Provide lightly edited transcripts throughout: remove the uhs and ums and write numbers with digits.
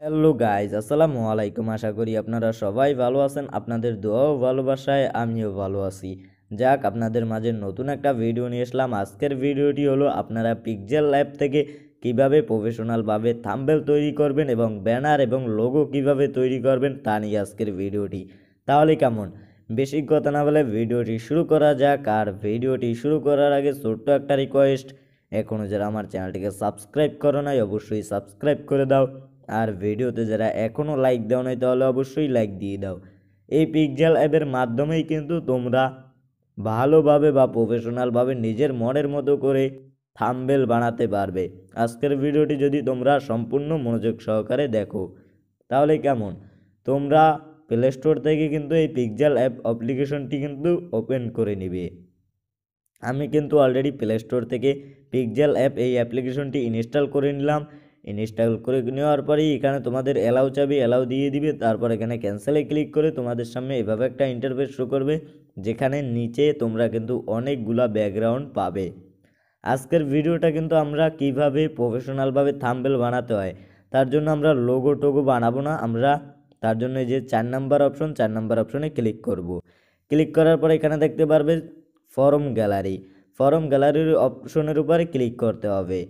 Hello guys, আসসালামু আলাইকুম। আশা করি আপনারা সবাই ভালো আছেন। আপনাদের দোয়া ও ভালোবাসায় আমিও ভালো আছি। যাক, আপনাদের মাঝে নতুন একটা ভিডিও নিয়ে আসলাম। আজকের ভিডিওটি হলো আপনারা পিক্সেল ল্যাব থেকে কিভাবে প্রফেশনালভাবে থাম্বনেল তৈরি করবেন এবং ব্যানার এবং লোগো কিভাবে তৈরি করবেন তা নিয়ে আজকের ভিডিওটি। তাহলে কেমন, বেশি কথা না বলে ভিডিওটি শুরু করা যাক। আর ভিডিওটি শুরু করার আগে ছোট্ট একটা রিকোয়েস্ট, এখনও যারা আমার চ্যানেলটিকে সাবস্ক্রাইব করো নাই অবশ্যই সাবস্ক্রাইব করে দাও। আর ভিডিওতে যারা এখনও লাইক দাও নাই তাহলে অবশ্যই লাইক দিয়ে দাও। এই পিক্সেল অ্যাপের মাধ্যমেই কিন্তু তোমরা ভালোভাবে বা প্রফেশনালভাবে নিজের মনের মতো করে থাম্বনেল বানাতে পারবে। আজকের ভিডিওটি যদি তোমরা সম্পূর্ণ মনোযোগ সহকারে দেখো তাহলে কেমন, তোমরা প্লে স্টোর থেকে কিন্তু এই পিক্সেল অ্যাপ অ্যাপ্লিকেশনটি কিন্তু ওপেন করে নিবে। আমি কিন্তু অলরেডি প্লে স্টোর থেকে পিক্সেল অ্যাপ এই অ্যাপ্লিকেশনটি ইনস্টল করে নিলাম। ইনস্টল করে নেওয়ার পরেই এখানে তোমাদের অ্যালাউ চাবি অ্যালাউ দিয়ে দিবে। তারপর এখানে ক্যান্সেলে ক্লিক করে তোমাদের সামনে এভাবে একটা ইন্টারফেস শো করবে, যেখানে নিচে তোমরা কিন্তু অনেকগুলা ব্যাকগ্রাউন্ড পাবে। আজকের ভিডিওটা কিন্তু আমরা কিভাবে প্রফেশনালভাবে থাম্বনেল বানাতে হয় তার জন্য আমরা লোগো টোগো বানাবো না। আমরা তার জন্য যে 4 নাম্বার অপশনে ক্লিক করব। ক্লিক করার পরে এখানে দেখতে পারবে ফরম গ্যালারির অপশনের উপরে ক্লিক করতে হবে।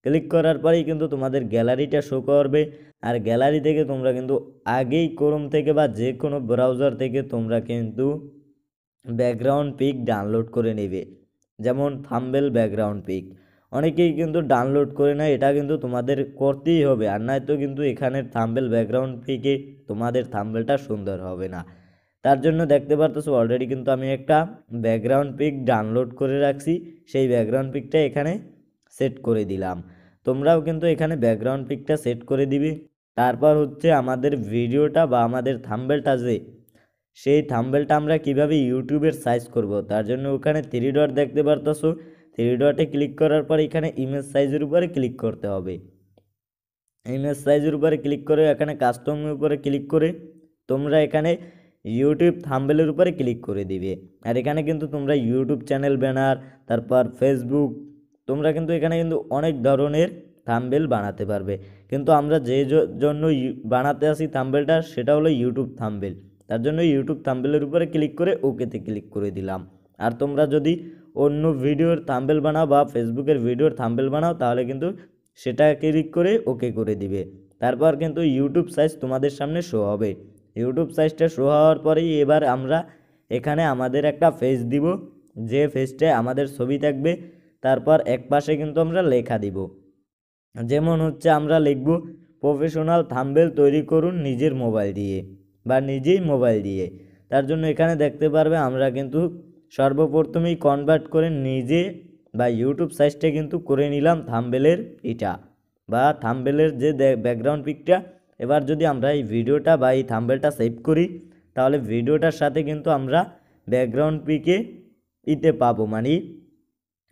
ক্লিক করার পরেই কিন্তু তোমাদের গ্যালারিটা শো করবে। আর গ্যালারি থেকে তোমরা কিন্তু আগেই ক্রোম থেকে বা যে কোনো ব্রাউজার থেকে তোমরা কিন্তু ব্যাকগ্রাউন্ড পিক ডাউনলোড করে নেবে, যেমন থাম্বনেল ব্যাকগ্রাউন্ড পিক। অনেকেই কিন্তু ডাউনলোড করে নেয়, এটা কিন্তু তোমাদের করতেই হবে, আর নয়তো কিন্তু এখানের থাম্বনেল ব্যাকগ্রাউন্ড পিকে তোমাদের থাম্বনেলটা সুন্দর হবে না। তার জন্য দেখতে পারতেছো অলরেডি কিন্তু আমি একটা ব্যাকগ্রাউন্ড পিক ডাউনলোড করে রাখছি, সেই ব্যাকগ্রাউন্ড পিকটা এখানে সেট করে দিলাম। তোমরাও কিন্তু এখানে ব্যাকগ্রাউন্ড পিকটা সেট করে দিবে। তারপর হচ্ছে আমাদের ভিডিওটা বা আমাদের থাম্বনেলটা সেই থাম্বনেলটা আমরা কিভাবে ইউটিউবের সাইজ করব তার জন্য ওখানে 3 ডট দেখতে পারতেছো। 3 ডটে ক্লিক করার পর এখানে ইমেজ সাইজের উপরে ক্লিক করতে হবে। ইমেজ সাইজের উপরে ক্লিক করে এখানে কাস্টমের উপরে ক্লিক করে তোমরা এখানে ইউটিউব থাম্বনেলের উপরে ক্লিক করে দিবে। আর এখানে কিন্তু তোমরা ইউটিউব চ্যানেল ব্যানার, তারপর ফেসবুক, তোমরা কিন্তু এখানে কিন্তু অনেক ধরনের থাম্বনেল বানাতে পারবে। কিন্তু আমরা যে জন্য বানাতে আসি থাম্বনেলটা সেটা হলো ইউটিউব থাম্বনেল। তার জন্য ইউটিউব থাম্বনেলের উপরে ক্লিক করে ওকেতে ক্লিক করে দিলাম। আর তোমরা যদি অন্য ভিডিওর থাম্বনেল বানাও বা ফেসবুকের ভিডিওর থাম্বনেল বানাও তাহলে কিন্তু সেটা ক্লিক করে ওকে করে দিবে। তারপর কিন্তু ইউটিউব সাইজ তোমাদের সামনে শো হবে। ইউটিউব সাইজটা শো হওয়ার পরেই এবার আমরা এখানে আমাদের একটা ফেস দিব, যে ফেসটায় আমাদের ছবি থাকবে। তারপর এক পাশে কিন্তু আমরা লেখা দিব, যেমন হচ্ছে আমরা লিখব প্রফেশনাল থাম্বনেল তৈরি করুন নিজের মোবাইল দিয়ে বা নিজেই মোবাইল দিয়ে। তার জন্য এখানে দেখতে পারবে আমরা কিন্তু সর্বপ্রথমেই কনভার্ট করে নিজে বা ইউটিউব সাইজটা কিন্তু করে নিলাম থাম্বনেলের এটা বা থাম্বনেলের যে ব্যাকগ্রাউন্ড পিকটা। এবার যদি আমরা এই ভিডিওটা বা এই থাম্বনেলটা সেভ করি তাহলে ভিডিওটার সাথে কিন্তু আমরা ব্যাকগ্রাউন্ড পিকে পাবো, মানে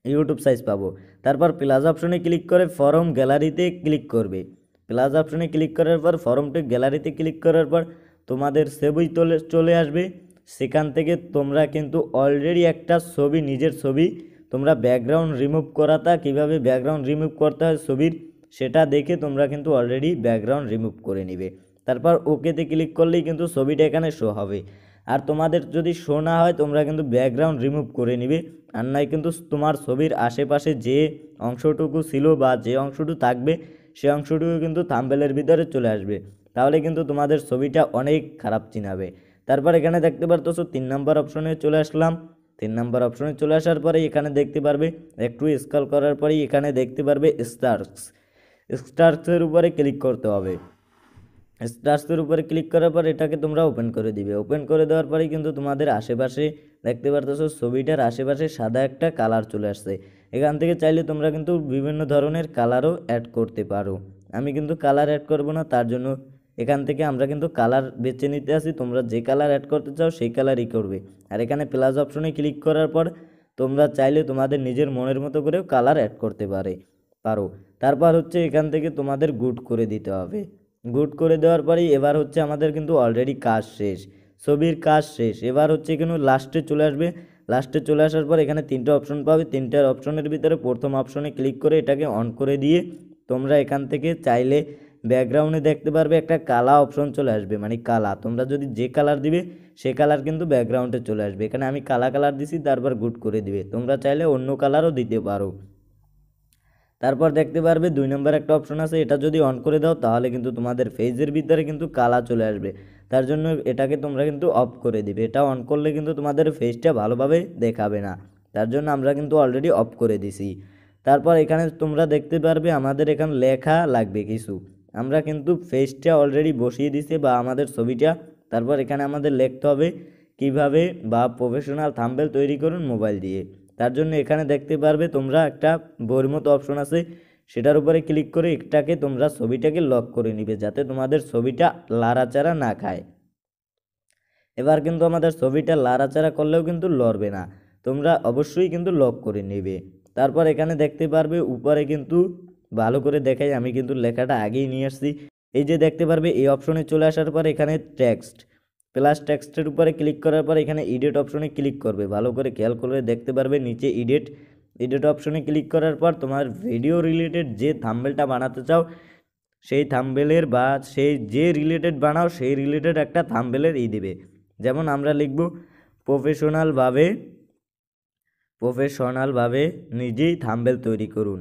ইউটিউব সাইজ পাবো। তারপর প্লাস অপশনে ক্লিক করে ফরম গ্যালারিতে ক্লিক করবে। প্লাস অপশনে ক্লিক করার পর ফরমটি গ্যালারিতে ক্লিক করার পর তোমাদের ছবি চলে আসবে। সেখান থেকে তোমরা কিন্তু অলরেডি একটা ছবি, নিজের ছবি, তোমরা ব্যাকগ্রাউন্ড রিমুভ করাটা কীভাবে ব্যাকগ্রাউন্ড রিমুভ করতে হয় ছবির সেটা দেখে তোমরা কিন্তু অলরেডি ব্যাকগ্রাউন্ড রিমুভ করে নিবে। তারপর ওকেতে ক্লিক করলেই কিন্তু ছবিটা এখানে শো হবে। আর তোমাদের যদি শো না হয় তোমরা কিন্তু ব্যাকগ্রাউন্ড রিমুভ করে নিবে। আর নয় কিন্তু তোমার ছবির আশেপাশে যে অংশটুকু ছিল বা যে অংশটুকু থাকবে সে অংশটুকু কিন্তু থাম্বনেলের ভিতরে চলে আসবে, তাহলে কিন্তু তোমাদের ছবিটা অনেক খারাপ চিনাবে। তারপর এখানে দেখতে পারতেছো 3 নাম্বার অপশনে চলে আসলাম। 3 নাম্বার অপশনে চলে আসার পরে এখানে দেখতে পারবে, একটু স্ক্রল করার পরেই এখানে দেখতে পারবে স্টার্সের উপরে ক্লিক করতে হবে। স্টার্সের উপরে ক্লিক করার পর এটাকে তোমরা ওপেন করে দিবে। ওপেন করে দেওয়ার পরেই কিন্তু তোমাদের আশেপাশে দেখতে পারতেছো ছবিটার আশেপাশে সাদা একটা কালার চলে আসছে। এখান থেকে চাইলে তোমরা কিন্তু বিভিন্ন ধরনের কালারও অ্যাড করতে পারো। আমি কিন্তু কালার অ্যাড করব না, তার জন্য এখান থেকে আমরা কিন্তু কালার বেছে নিতে আসি। তোমরা যে কালার অ্যাড করতে চাও সেই কালারই করবে। আর এখানে প্লাস অপশনে ক্লিক করার পর তোমরা চাইলে তোমাদের নিজের মনের মতো করেও কালার অ্যাড করতে পারো। তারপর হচ্ছে এখান থেকে তোমাদের গুড করে দিতে হবে। গুড করে দেওয়ার পরেই এবার হচ্ছে আমাদের কিন্তু অলরেডি কাজ শেষ, ছবির কাজ শেষ। এবার হচ্ছে এখানে লাস্টে চলে আসবে। লাস্টে চলে আসার পর এখানে 3টে অপশন পাবে। 3টার অপশনের ভিতরে প্রথম অপশনে ক্লিক করে এটাকে অন করে দিয়ে তোমরা এখান থেকে চাইলে ব্যাকগ্রাউন্ডে দেখতে পারবে একটা কালা অপশন চলে আসবে, মানে কালা। তোমরা যদি যে কালার দিবে সে কালার কিন্তু ব্যাকগ্রাউন্ডে চলে আসবে। এখানে আমি কালা কালার দিছি, তারপর গুড করে দিবে। তোমরা চাইলে অন্য কালারও দিতে পারো। তারপর দেখতে পারবে 2 নম্বর একটা অপশন আছে, এটা যদি অন করে দাও তাহলে কিন্তু তোমাদের ফেজের ভিতরে কিন্তু কালা চলে আসবে। তার জন্য এটাকে তোমরা কিন্তু অফ করে দিবে। এটা অন করলে কিন্তু তোমাদের ফেজটা ভালোভাবে দেখাবে না, তার জন্য আমরা কিন্তু অলরেডি অফ করে দিছি। তারপর এখানে তোমরা দেখতে পারবে আমাদের এখানে লেখা লাগবে কিছু। আমরা কিন্তু ফেজটা অলরেডি বসিয়ে দিছি বা আমাদের ছবিটা। তারপর এখানে আমাদের লিখতে হবে কিভাবে বা প্রফেশনাল থাম্বনেল তৈরি করুন মোবাইল দিয়ে। তার জন্য এখানে দেখতে পারবে তোমরা একটা বইয়ের মতো অপশন আছে, সেটার উপরে ক্লিক করে এটাকে তোমরা ছবিটাকে লক করে নিবে, যাতে তোমাদের ছবিটা লাড়াচাড়া না খায়। এবার কিন্তু আমাদের ছবিটা লাড়াচাড়া করলেও কিন্তু লড়বে না, তোমরা অবশ্যই কিন্তু লক করে নেবে। তারপর এখানে দেখতে পারবে উপরে কিন্তু ভালো করে দেখাই, আমি কিন্তু লেখাটা আগেই নিয়ে আসছি। এই যে দেখতে পারবে এই অপশনে চলে আসার পর এখানে টেক্সট প্লাস টেক্সটের উপরে ক্লিক করার পর এখানে এডিট অপশনে ক্লিক করবে। ভালো করে খেয়াল করে দেখতে পারবে নিচে এডিট অপশনে ক্লিক করার পর তোমার ভিডিও রিলেটেড যে থাম্বনেলটা বানাতে চাও সেই থাম্বনেলের বা সেই যে রিলেটেড বানাও সেই রিলেটেড একটা থাম্বনেলের দিবে। যেমন আমরা লিখব প্রফেশনালভাবে নিজেই থাম্বনেল তৈরি করুন।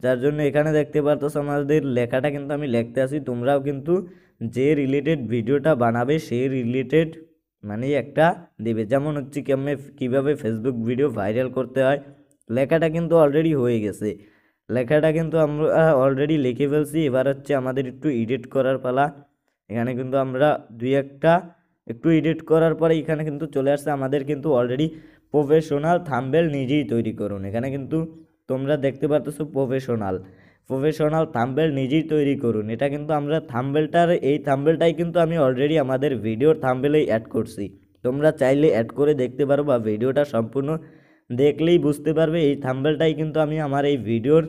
যার জন্য এখানে দেখতে পারতো আমাদের লেখাটা কিন্তু আমি লিখতে আসি, তোমরাও কিন্তু যে রিলেটেড ভিডিওটা বানাবে সেই রিলেটেড মানে একটা দেবে। যেমন হচ্ছে কীভাবে ফেসবুক ভিডিও ভাইরাল করতে হয়, লেখাটা কিন্তু অলরেডি হয়ে গেছে। লেখাটা কিন্তু আমরা অলরেডি লিখে ফেলছি। এবার হচ্ছে আমাদের একটু এডিট করার পালা। এখানে কিন্তু আমরা একটু এডিট করার পরে এখানে কিন্তু চলে আসছে আমাদের কিন্তু অলরেডি প্রফেশনাল থাম্বনেল নিজেই তৈরি করুন। এখানে কিন্তু তোমরা দেখতে পারতেছো প্রফেশনাল থাম্বনেল নিজেই তৈরি করুন। এটা কিন্তু আমরা এই থাম্বনেলটাই কিন্তু আমি অলরেডি আমাদের ভিডিওর থাম্বনেলেই অ্যাড করছি। তোমরা চাইলে অ্যাড করে দেখতে পারো বা ভিডিওটা সম্পূর্ণ দেখলেই বুঝতে পারবে এই থাম্বনেলটাই কিন্তু আমি আমার এই ভিডিওর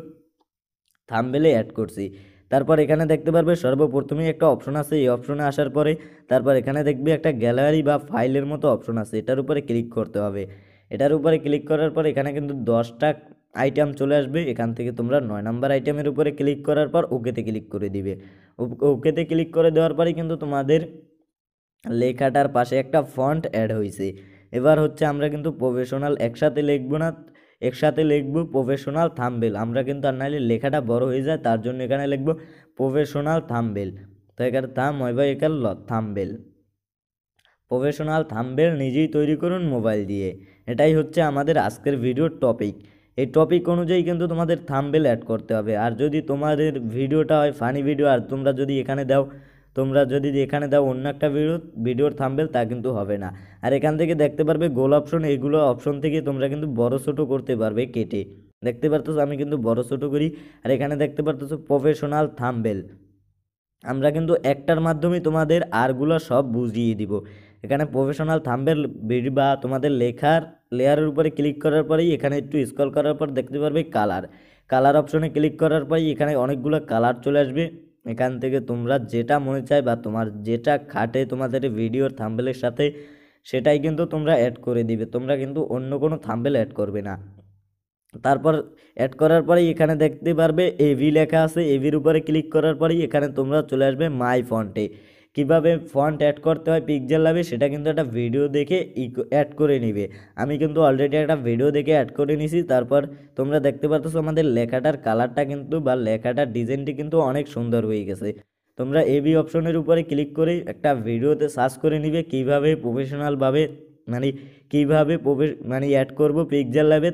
থাম্বনেলে অ্যাড করছি। তারপর এখানে দেখতে পারবে সর্বপ্রথমেই একটা অপশন আছে, এই অপশনে আসার পরে তারপর এখানে দেখবে একটা গ্যালারি বা ফাইলের মতো অপশন আছে, এটার উপরে ক্লিক করতে হবে। এটার উপরে ক্লিক করার পর এখানে কিন্তু 10টা আইটেম চলে আসবে। এখান থেকে তোমরা 9 নাম্বার আইটেমের উপরে ক্লিক করার পর ওকেতে ক্লিক করে দিবে। ওকেতে ক্লিক করে দেওয়ার পরে কিন্তু তোমাদের লেখাটার পাশে একটা ফন্ট অ্যাড হয়েছে। এবার হচ্ছে আমরা কিন্তু প্রফেশনাল একসাথে লিখবো প্রফেশনাল থাম্বনেল। আমরা কিন্তু আর নাহলে লেখাটা বড় হয়ে যায়, তার জন্য এখানে লিখবো প্রফেশনাল থাম্বনেল। তো এখানে থাম্বনেল প্রফেশনাল থাম্বনেল নিজেই তৈরি করুন মোবাইল দিয়ে। এটাই হচ্ছে আমাদের আজকের ভিডিওর টপিক। এই টপিক অনুযায়ী কিন্তু তোমাদের থাম্বনেল অ্যাড করতে হবে। আর যদি তোমাদের ভিডিওটা হয় ফানি ভিডিও আর তোমরা যদি এখানে দাও অন্য একটা ভিডিওর থাম্বনেল, তা কিন্তু হবে না। আর এখান থেকে দেখতে পারবে গোল অপশন, এইগুলো অপশন থেকে তোমরা কিন্তু বড় ছোট করতে পারবে কেটে। দেখতে পারতেছো আমি কিন্তু বড় ছোট করি। আর এখানে দেখতে পারতেছো প্রফেশনাল থাম্বনেল, আমরা কিন্তু একটার মাধ্যমে তোমাদের আরগুলো সব বুঝিয়ে দিব। এখানে প্রফেশনাল থাম্বনেল বা তোমাদের লেখার লেয়ারের উপরে ক্লিক করার পরেই এখানে একটু স্ক্রল করার পর দেখতে পারবে কালার অপশনে ক্লিক করার পরেই এখানে অনেকগুলো কালার চলে আসবে। এখান থেকে তোমরা যেটা মনে চায় বা তোমার যেটা খাটে তোমাদের ভিডিওর থাম্বনেলের সাথে সেটাই কিন্তু তোমরা অ্যাড করে দিবে। তোমরা কিন্তু অন্য কোনো থাম্বনেল অ্যাড করবে না। তারপর অ্যাড করার পরেই এখানে দেখতে পারবে এভি লেখা আছে, এভির উপরে ক্লিক করার পরেই এখানে তোমরা চলে আসবে মাই ফন্টে। কিভাবে ফন্ট অ্যাড করতে হয় পিক্সেল ল্যাবে সেটা কিন্তু একটা ভিডিও দেখে অ্যাড করে নিবে। আমি কিন্তু অলরেডি একটা ভিডিও দেখে অ্যাড করে নিছি। তারপর তোমরা দেখতে পারতেছো আমাদের লেখাটার কালারটা কিন্তু বা লেখাটার ডিজাইনটি কিন্তু অনেক সুন্দর হয়ে গেছে। তোমরা এবি অপশনের উপরে ক্লিক করে একটা ভিডিওতে সার্চ করে নিবে কিভাবে প্রফেশনালভাবে অ্যাড করব পিক্সেল ল্যাবে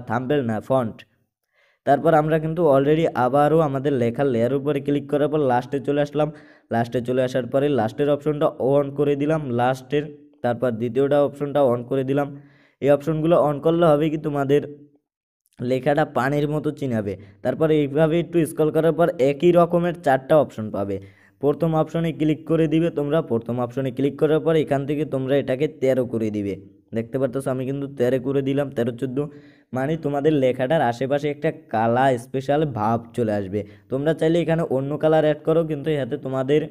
থাম্বনেল না ফন্ট। তারপর আমরা কিন্তু অলরেডি আবারও আমাদের লেখার লেয়ার উপরে ক্লিক করার পর লাস্টে চলে আসলাম। লাস্টে চলে আসার পরে লাস্টের অপশনটা অন করে দিলাম তারপর দ্বিতীয়টা অপশনটা অন করে দিলাম। এই অপশনগুলো অন করলে হবে কি তোমাদের লেখাটা পানির মতো চিনাবে। তারপর এইভাবে একটু স্ক্রল করার পর একই রকমের 4টা অপশন পাবে। প্রথম অপশনে ক্লিক করে দিবে তোমরা। প্রথম অপশনে ক্লিক করার পর এখান থেকে তোমরা এটাকে 13 করে দিবে। দেখতে পারতেছো আমি কিন্তু 13 করে দিলাম, 13-14 মানে তোমাদের লেখাটার আশেপাশে একটা কালা স্পেশাল ভাব চলে আসবে। তোমরা চাইলে এখানে অন্য কালার অ্যাড করো, কিন্তু এতে তোমাদের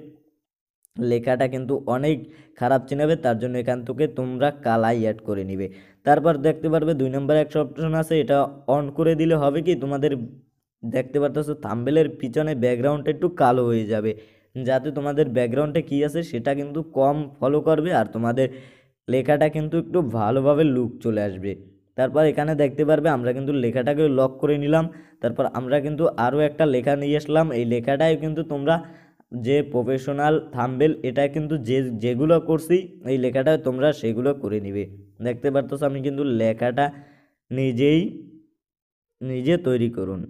লেখাটা কিন্তু অনেক খারাপ চিনাবে, তার জন্য এখান থেকে তোমরা কালাই অ্যাড করে নিবে। তারপর দেখতে পারবে 2 নম্বরে একটা অপশন আছে, এটা অন করে দিলে হবে কি তোমাদের দেখতে পারতেছো থাম্বনেলের পিছনে ব্যাকগ্রাউন্ডটা একটু কালো হয়ে যাবে, যাতে তোমাদের ব্যাকগ্রাউন্ডে কী আছে সেটা কিন্তু কম ফলো করবে আর তোমাদের লেখাটা কিন্তু একটু ভালোভাবে লুক চলে আসবে। তারপর এখানে দেখতে পারবে আমরা কিন্তু লেখাটাকে লক করে নিলাম। তারপর আমরা কিন্তু আরও একটা লেখা নিয়ে আসলাম। এই লেখাটাই কিন্তু তোমরা যে প্রফেশনাল থাম্বনেল এটা কিন্তু যেগুলো করছি এই লেখাটা তোমরা সেগুলো করে নিবে। দেখতে পারতেছো আমি কিন্তু লেখাটা নিজে তৈরি করুন।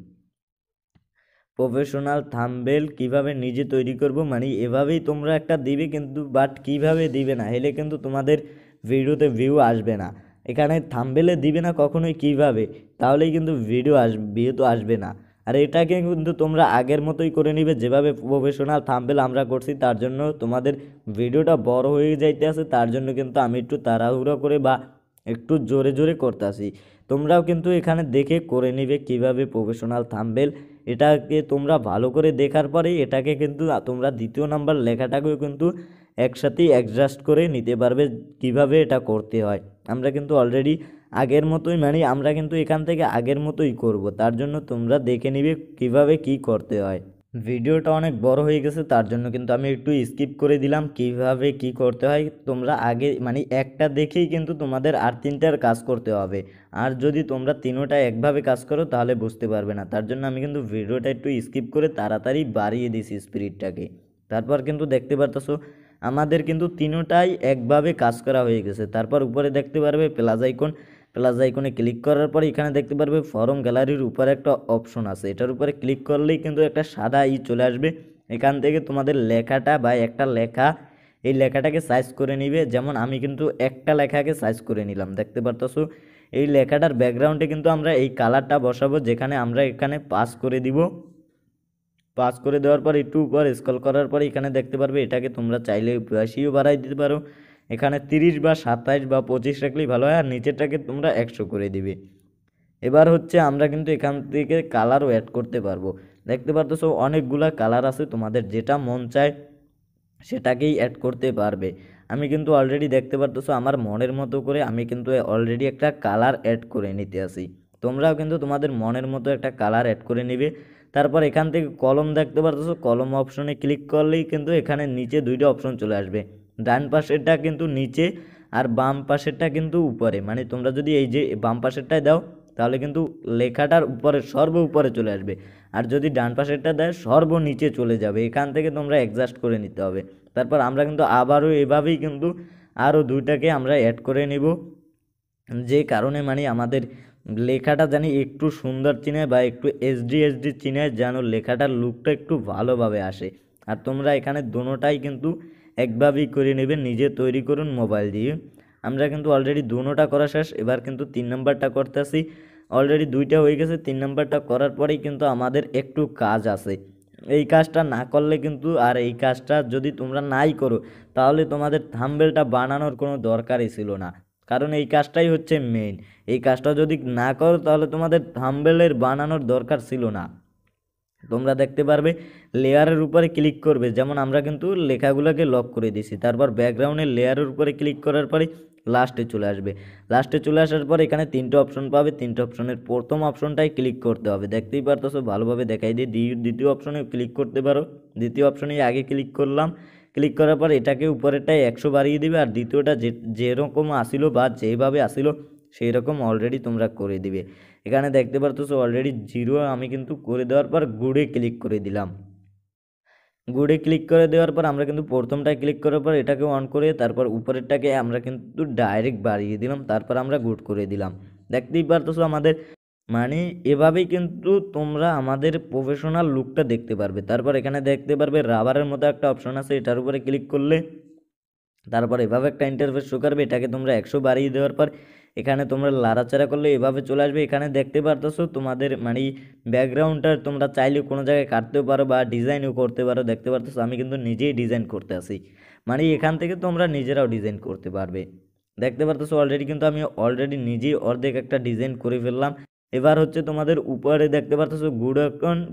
প্রফেশনাল থাম্বনেল কিভাবে নিজে তৈরি করব, মানে এভাবেই তোমরা একটা দিবে, কিন্তু বাট কিভাবে দিবে না হলে কিন্তু তোমাদের ভিডিওতে ভিউ আসবে না। এখানে থাম্বনেলে দিবে না কখনোই কিভাবে, তাহলেই কিন্তু ভিউ তো আসবে না। আর এটাকে কিন্তু তোমরা আগের মতোই করে নিবে যেভাবে প্রফেশনাল থাম্বনেল আমরা করছি। তার জন্য তোমাদের ভিডিওটা বড় হয়ে যাইতে আছে, তার জন্য কিন্তু আমি একটু তাড়াহুড়ো করে বা একটু জোরে জোরে করতেছি। তোমরাও কিন্তু এখানে দেখে করে নিবে কিভাবে প্রফেশনাল থাম্বনেল। এটাকে তোমরা ভালো করে দেখার পরেই এটাকে কিন্তু তোমরা দ্বিতীয় নাম্বার লেখাটাকেও কিন্তু একসাথেই অ্যাডজাস্ট করে নিতে পারবে কিভাবে এটা করতে হয়। আমরা কিন্তু অলরেডি আগের মতোই, মানে আমরা কিন্তু এখান থেকে আগের মতোই করব, তার জন্য তোমরা দেখে নিবে কিভাবে কি করতে হয়। ভিডিওটা অনেক বড় হয়ে গেছে, তার জন্য কিন্তু আমি একটু স্কিপ করে দিলাম কিভাবে কি করতে হয়। তোমরা আগে মানে একটা দেখেই কিন্তু তোমাদের আর তিনটার কাজ করতে হবে। আর যদি তোমরা তিনোটা একভাবে কাজ করো তাহলে বুঝতে পারবে না। তার জন্য আমি কিন্তু ভিডিওটা একটু স্কিপ করে তাড়াতাড়ি বাড়িয়ে দিছি স্পিডটাকে। তারপর কিন্তু দেখতে পারতেছো আমাদের কিন্তু তিনোটাই একভাবে কাজ করা হয়ে গেছে। তারপর উপরে দেখতে পারবে প্লাস আইকনে ক্লিক করার পরে এখানে দেখতে পারবে ফরম গ্যালারির উপরে একটা অপশন আছে, এটার উপরে ক্লিক করলেই কিন্তু একটা সাদা চলে আসবে। এখান থেকে তোমাদের লেখাটা বা একটা লেখা, এই লেখাটাকে সাইজ করে নিবে। যেমন আমি কিন্তু একটা লেখাকে সাইজ করে নিলাম, দেখতে পারতেছো। এই লেখাটার ব্যাকগ্রাউন্ডে কিন্তু আমরা এই কালারটা বসাবো, যেখানে আমরা এখানে পাস করে দিব। পাস করে দেওয়ার পর একটু উপর স্ক্রল করার পরে এখানে দেখতে পারবে এটাকে তোমরা চাইলে বেশিও বাড়াই দিতে পারো। এখানে 30 বা 27 বা 25 রাখলেই ভালো হয়, আর নিচেরটাকে তোমরা 100 করে দিবে। এবার হচ্ছে আমরা কিন্তু এখান থেকে কালারও অ্যাড করতে পারবো। দেখতে পারতেছো অনেকগুলা কালার আছে, তোমাদের যেটা মন চায় সেটাকেই অ্যাড করতে পারবে। আমি কিন্তু অলরেডি দেখতে পারতেছো আমার মনের মতো করে আমি কিন্তু অলরেডি একটা কালার অ্যাড করে নিতে আসি। তোমরাও কিন্তু তোমাদের মনের মতো একটা কালার অ্যাড করে নিবে। তারপর এখান থেকে কলম দেখতে পারতেছো, কলম অপশনে ক্লিক করলেই কিন্তু এখানে নিচে দুইটা অপশন চলে আসবে। ডান পাশেরটা কিন্তু নিচে আর বাম পাশেরটা কিন্তু উপরে, মানে তোমরা যদি এই যে বাম পাশেরটায় দাও তাহলে কিন্তু লেখাটার উপরে সর্ব উপরে চলে আসবে, আর যদি ডান পাশেরটা দেয় সর্বনিচে চলে যাবে। এখান থেকে তোমরা অ্যাডজাস্ট করে নিতে হবে। তারপর আমরা কিন্তু আবারও এভাবেই কিন্তু আরও দুইটাকে আমরা অ্যাড করে নিব, যে কারণে মানে আমাদের লেখাটা জানি একটু সুন্দর চিনে বা একটু এইচডি চিনে, যেন লেখাটার লুকটা একটু ভালোভাবে আসে। আর তোমরা এখানে দোনোটাই কিন্তু একভাবেই করে নেবে, নিজে তৈরি করুন মোবাইল দিয়ে। আমরা কিন্তু অলরেডি দোনোটা করা শেষ, এবার কিন্তু 3 নাম্বারটা করতেছি। অলরেডি দুইটা হয়ে গেছে, 3 নাম্বারটা করার পরেই কিন্তু আমাদের একটু কাজ আছে। এই কাজটা না করলে কিন্তু, আর এই কাজটা যদি তোমরা নাই করো তাহলে তোমাদের থাম্বনেলটা বানানোর কোনো দরকারই ছিল না, কারণ এই কাজটাই হচ্ছে মেইন। এই কাজটা যদি না করো তাহলে তোমাদের থাম্বনেলের বানানোর দরকার ছিল না। তোমরা দেখতে পারবে লেয়ারের উপরে ক্লিক করবে, যেমন আমরা কিন্তু লেখাগুলোকে লক করে দিছি। তারপর ব্যাকগ্রাউন্ডের লেয়ারের উপরে ক্লিক করার পরে লাস্টে চলে আসবে। লাস্টে চলে আসার পর এখানে 3টে অপশন পাবে, 3টে অপশনের প্রথম অপশনটাই ক্লিক করতে হবে। দেখতেই পারতেছো ভালোভাবে দেখাই দিয়ে দ্বিতীয় অপশনে ক্লিক করতে পারো। দ্বিতীয় অপশনে আগে ক্লিক করলাম, ক্লিক করার পর এটাকে উপরেরটাই 100 বাড়িয়ে দিবে, আর দ্বিতীয়টা যেরকম আসিল বা যেভাবে আসিল সেই রকম অলরেডি তোমরা করে দিবে। এখানে দেখতে পারতেছো অলরেডি 0 আমি কিন্তু করে দেওয়ার পর গুডে ক্লিক করে দিলাম। গুডে ক্লিক করে দেওয়ার পর আমরা কিন্তু প্রথমটায় ক্লিক করার পর এটাকে অন করে তারপর উপরেরটাকে আমরা কিন্তু ডাইরেক্ট বাড়িয়ে দিলাম, তারপর আমরা গুড করে দিলাম। দেখতেই পারতেছো আমাদের মানে এভাবেই কিন্তু তোমরা আমাদের প্রফেশনাল লুকটা দেখতে পারবে। তারপর এখানে দেখতে পারবে রাবারের মতো একটা অপশন আছে, এটার উপরে ক্লিক করলে তারপর এভাবে একটা ইন্টারফেস শো করবে। এটাকে তোমরা 100 বাড়িয়ে দেওয়ার পর এখানে তোমরা লাড়াচাড়া করলে এভাবে চলে আসবে। এখানে দেখতে পারতেছো তোমাদের মানে ব্যাকগ্রাউন্ডটা তোমরা চাইলে কোনো জায়গায় কাটতেও পারো বা ডিজাইনও করতে পারো। দেখতে পারতেছো আমি কিন্তু নিজেই ডিজাইন করতে আসি, মানে এখান থেকে তোমরা নিজেরাও ডিজাইন করতে পারবে। দেখতে পারতেছো অলরেডি কিন্তু আমি নিজেই অর্ধেক একটা ডিজাইন করে ফেললাম। এবার হচ্ছে তোমাদের উপরে দেখতে পারতেছো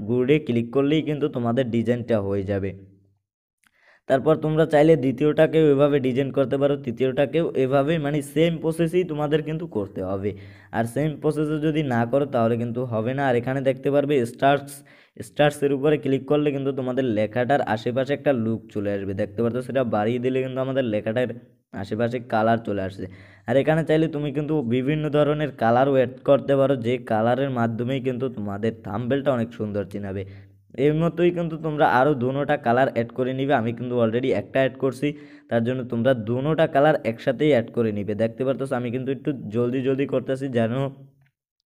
গুডে ক্লিক করলেই কিন্তু তোমাদের ডিজাইনটা হয়ে যাবে। তারপর তোমরা চাইলে দ্বিতীয়টাকেও এভাবে ডিজাইন করতে পারো, তৃতীয়টাকেও এভাবে, মানে সেম প্রসেসই তোমাদের কিন্তু করতে হবে। আর সেম প্রসেসে যদি না করো তাহলে কিন্তু হবে না। আর এখানে দেখতে পারবে স্টার্সের উপরে ক্লিক করলে কিন্তু তোমাদের লেখাটার আশেপাশে একটা লুক চলে আসবে, দেখতে পারতো। সেটা বাড়িয়ে দিলে কিন্তু আমাদের লেখাটার আশেপাশে কালার চলে আসছে। আর এখানে চাইলে তুমি কিন্তু বিভিন্ন ধরনের কালারও অ্যাড করতে পারো, যে কালারের মাধ্যমেই কিন্তু তোমাদের থাম্বনেলটা অনেক সুন্দর চিনাবে। এর মতোই কিন্তু তোমরা আরও দুটোটা কালার অ্যাড করে নিবে। আমি কিন্তু অলরেডি একটা অ্যাড করছি, তার জন্য তোমরা দুটোটা কালার একসাথেই অ্যাড করে নিবে। দেখতে পারতো আমি কিন্তু একটু জলদি জলদি করতেছি, যেন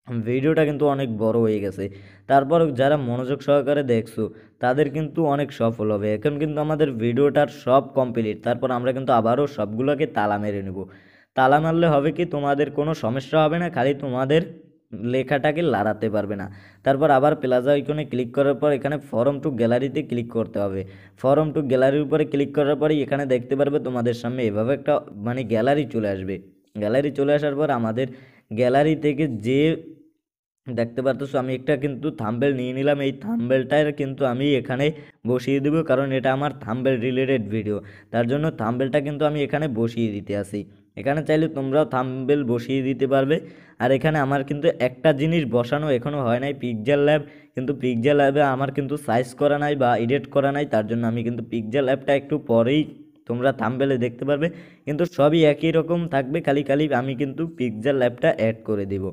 ভিডিওটা কিন্তু অনেক বড় হয়ে গেছে। তারপর যারা মনোযোগ সহকারে দেখছো তাদের কিন্তু অনেক সফল হবে। এখন কিন্তু আমাদের ভিডিওটার সব কমপ্লিট। তারপর আমরা কিন্তু আবারও সবগুলোকে তালা মেরে নেব। তালা মারলে হবে কি, তোমাদের কোনো সমস্যা হবে না, খালি তোমাদের লেখাটাকে লাড়াতে পারবে না। তারপর আবার প্লাজা আইকনে ক্লিক করার পর এখানে ফরম টু গ্যালারিতে ক্লিক করতে হবে। ফরম টু গ্যালারির উপরে ক্লিক করার পরে এখানে দেখতে পারবে তোমাদের সামনে এভাবে একটা মানে গ্যালারি চলে আসবে। গ্যালারি চলে আসার পর আমাদের গ্যালারি থেকে যে দেখতে পারতেছো আমি একটা কিন্তু থাম্বনেল নিয়ে নিলাম। এই থাম্বনেলটার কিন্তু আমি এখানে বসিয়ে দেব, কারণ এটা আমার থাম্বনেল রিলেটেড ভিডিও। তার জন্য থাম্বনেলটা কিন্তু আমি এখানে বসিয়ে দিতে আসি। এখানে চাইলে তোমরাও থাম্বনেল বসিয়ে দিতে পারবে। আর এখানে আমার কিন্তু একটা জিনিস বসানো এখনও হয় নাই, পিক্সেল ল্যাব। কিন্তু পিক্সেল ল্যাবে আমার কিন্তু সাইজ করা নাই বা এডিট করা নাই, তার জন্য আমি কিন্তু পিক্সেল ল্যাবটা একটু পরেই তোমরা থাম্বনেলে দেখতে পারবে। কিন্তু সবই একই রকম থাকবে, খালি খালি আমি কিন্তু পিক্সেল ল্যাবটা অ্যাড করে দেব।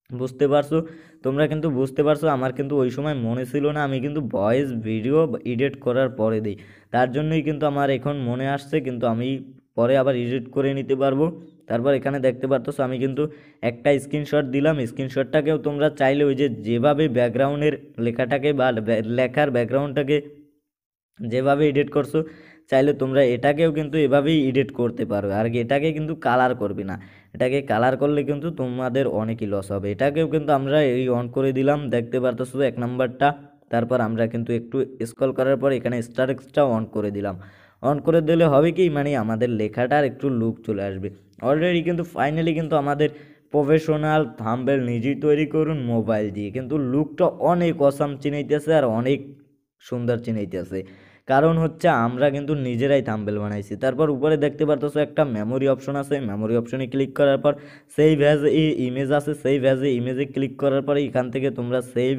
বুঝতে পারছো? তোমরা কিন্তু বুঝতে পারছো। আমার কিন্তু ওই সময় মনে ছিল না, আমি কিন্তু ভয়েস ভিডিও এডিট করার পরে দিই, তার জন্যই কিন্তু আমার এখন মনে আসছে, কিন্তু আমি পরে আবার এডিট করে নিতে পারবো। তারপর এখানে দেখতে পারতো আমি কিন্তু একটা স্ক্রিনশট দিলাম। স্ক্রিনশটটাকেও তোমরা চাইলে ওই যে যেভাবে ব্যাকগ্রাউন্ডের লেখাটাকে বা লেখার ব্যাকগ্রাউন্ডটাকে যেভাবে এডিট করছো, চাইলে তোমরা এটাকেও কিন্তু এভাবেই এডিট করতে পারো। আর এটাকে কিন্তু কালার করবে না, এটাকে কালার করলে কিন্তু তোমাদের অনেকই লস হবে। এটাকেও কিন্তু আমরা এই অন করে দিলাম, দেখতে পারতেছো এক নাম্বারটা। তারপর আমরা কিন্তু একটু স্ক্রল করার পর এখানে স্টারটা অন করে দিলাম। অন করে দিলে হবে কি, মানে আমাদের লেখাটার একটু লুক চলে আসবে। অলরেডি কিন্তু ফাইনালি কিন্তু আমাদের প্রফেশনাল থাম্বনেল নিজেই তৈরি করুন মোবাইল দিয়ে, কিন্তু লুকটা অনেক অসাম চিনাইতেছে আর অনেক সুন্দর চিনাইতেছে। কারণ হচ্ছে আমরা কিন্তু নিজেরাই থাম্বনেল বানাইছি। তারপর উপরে দেখতে পারতেছো একটা মেমোরি অপশন আছে, মেমোরি অপশনে ক্লিক করার পর সেভ অ্যাজ এ ইমেজ আছে, সেভ অ্যাজ এ ইমেজে ক্লিক করার পরে এখান থেকে তোমরা সেভ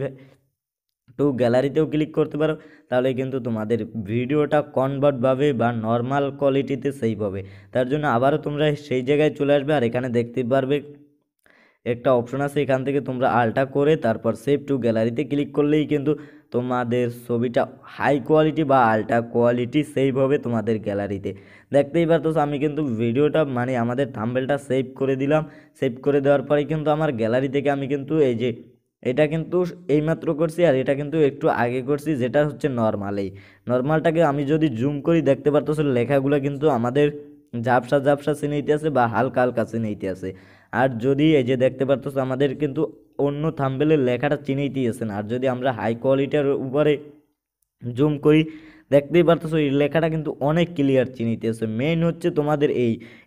টু গ্যালারিতেও ক্লিক করতে পারো। তাহলে কিন্তু তোমাদের ভিডিওটা কনভার্টভাবে বা নর্মাল কোয়ালিটিতে সেভ হবে। তার জন্য আবারও তোমরা সেই জায়গায় চলে আসবে। আর এখানে দেখতে পারবে একটা অপশন আছে, এখান থেকে তোমরা আলটা করে তারপর সেভ টু গ্যালারিতে ক্লিক করলেই কিন্তু তোমাদের ছবিটা হাই কোয়ালিটি বা আলট্রা কোয়ালিটি সেভ হবে তোমাদের গ্যালারিতে। দেখতেই পারতো আমি কিন্তু ভিডিওটা মানে আমাদের থাম্বনেলটা সেভ করে দিলাম। সেভ করে দেওয়ার পরে কিন্তু আমার গ্যালারি থেকে আমি কিন্তু এই যে এটা কিন্তু এইমাত্র করছি, আর এটা কিন্তু একটু আগে করছি, যেটা হচ্ছে নর্মাল। এই নর্মালটাকে আমি যদি জুম করি দেখতে পারতো লেখাগুলো কিন্তু আমাদের ঝাপসা ঝাপসা চিনাইতে আছে বা হালকা হালকা চিনাইতে আছে। আর যদি এই যে দেখতে পারতো আমাদের কিন্তু অন্য থাম্বনেলের লেখাটা চিনাইতেই আছে না। আর যদি আমরা হাই কোয়ালিটির উপরে জুম করি দেখতেই পারতেছো এই লেখাটা কিন্তু অনেক ক্লিয়ার চিনিতেছে। মেইন হচ্ছে তোমাদের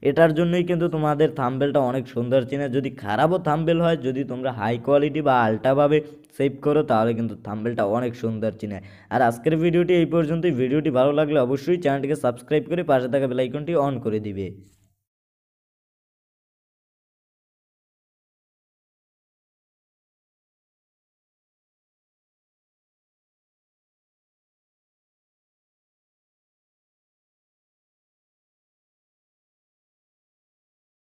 এটার জন্যই কিন্তু তোমাদের থাম্বনেলটা অনেক সুন্দর চিনে। যদি খারাপও থাম্বনেল হয়, যদি তোমরা হাই কোয়ালিটি বা আলট্রাভাবে সেভ করো, তাহলে কিন্তু থাম্বনেলটা অনেক সুন্দর চিনে। আর আজকের ভিডিওটি এই পর্যন্তই। ভিডিওটি ভালো লাগলে অবশ্যই চ্যানেলটিকে সাবস্ক্রাইব করে পাশে থাকা বেল আইকনটি অন করে দিবে।